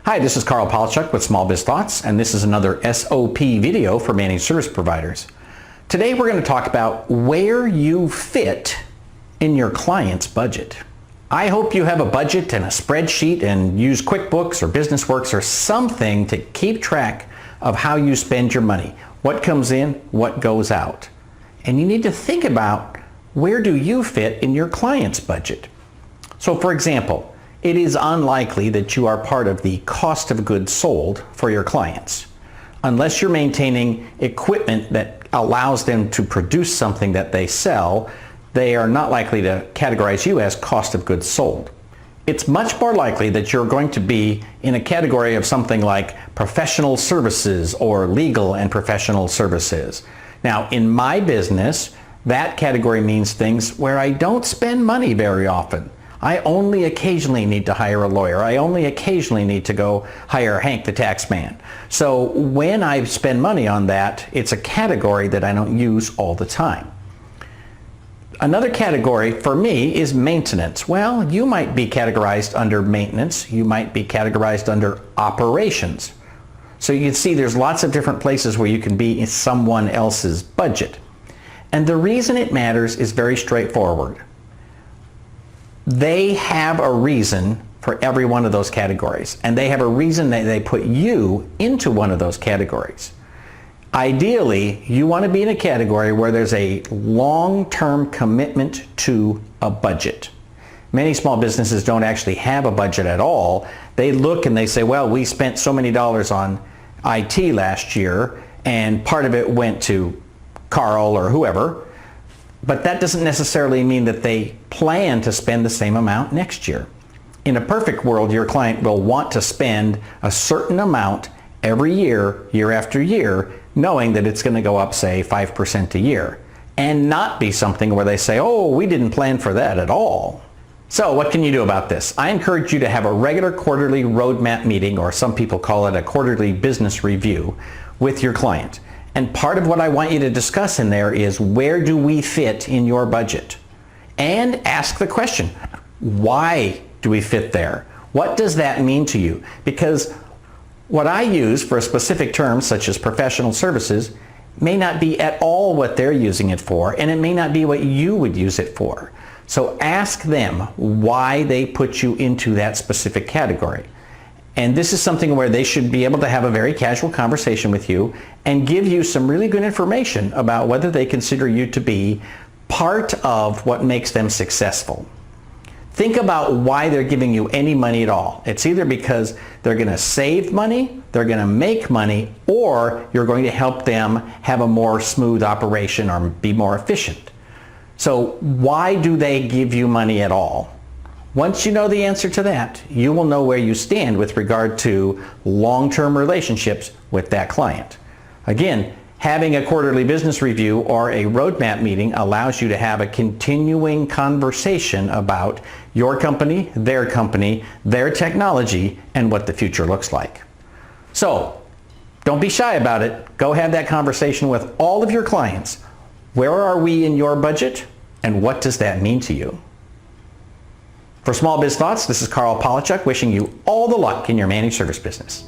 Hi, this is Carl Palachuk with Small Biz Thoughts, and this is another SOP video for managed service providers. Today we're going to talk about where you fit in your client's budget. I hope you have a budget and a spreadsheet and use QuickBooks or BusinessWorks or something to keep track of how you spend your money, what comes in, what goes out. And you need to think about where do you fit in your client's budget. So for example, it is unlikely that you are part of the cost of goods sold for your clients. Unless you're maintaining equipment that allows them to produce something that they sell, they are not likely to categorize you as cost of goods sold. It's much more likely that you're going to be in a category of something like professional services or legal and professional services. Now, in my business, that category means things where I don't spend money very often. I only occasionally need to hire a lawyer. I only occasionally need to go hire Hank the tax man. So when I spend money on that, it's a category that I don't use all the time. Another category for me is maintenance. Well, you might be categorized under maintenance. You might be categorized under operations. So you can see there's lots of different places where you can be in someone else's budget. And the reason it matters is very straightforward. They have a reason for every one of those categories, and they have a reason that they put you into one of those categories. Ideally, you want to be in a category where there's a long-term commitment to a budget. Many small businesses don't actually have a budget at all. They look and they say, well, we spent so many dollars on IT last year, and part of it went to Carl or whoever. But that doesn't necessarily mean that they plan to spend the same amount next year. In a perfect world, your client will want to spend a certain amount every year, year after year, knowing that it's going to go up, say, 5% a year, and not be something where they say, oh, we didn't plan for that at all. So what can you do about this? I encourage you to have a regular quarterly roadmap meeting, or some people call it a quarterly business review, with your client. And part of what I want you to discuss in there is, where do we fit in your budget? And ask the question, why do we fit there? What does that mean to you? Because what I use for a specific term, such as professional services, may not be at all what they're using it for, and it may not be what you would use it for. So ask them why they put you into that specific category. And this is something where they should be able to have a very casual conversation with you and give you some really good information about whether they consider you to be part of what makes them successful. Think about why they're giving you any money at all. It's either because they're going to save money, they're going to make money, or you're going to help them have a more smooth operation or be more efficient. So why do they give you money at all? Once you know the answer to that, you will know where you stand with regard to long-term relationships with that client. Again, having a quarterly business review or a roadmap meeting allows you to have a continuing conversation about your company, their technology, and what the future looks like. So, don't be shy about it. Go have that conversation with all of your clients. Where are we in your budget, and what does that mean to you? For Small Biz Thoughts, this is Carl Palachuk wishing you all the luck in your managed service business.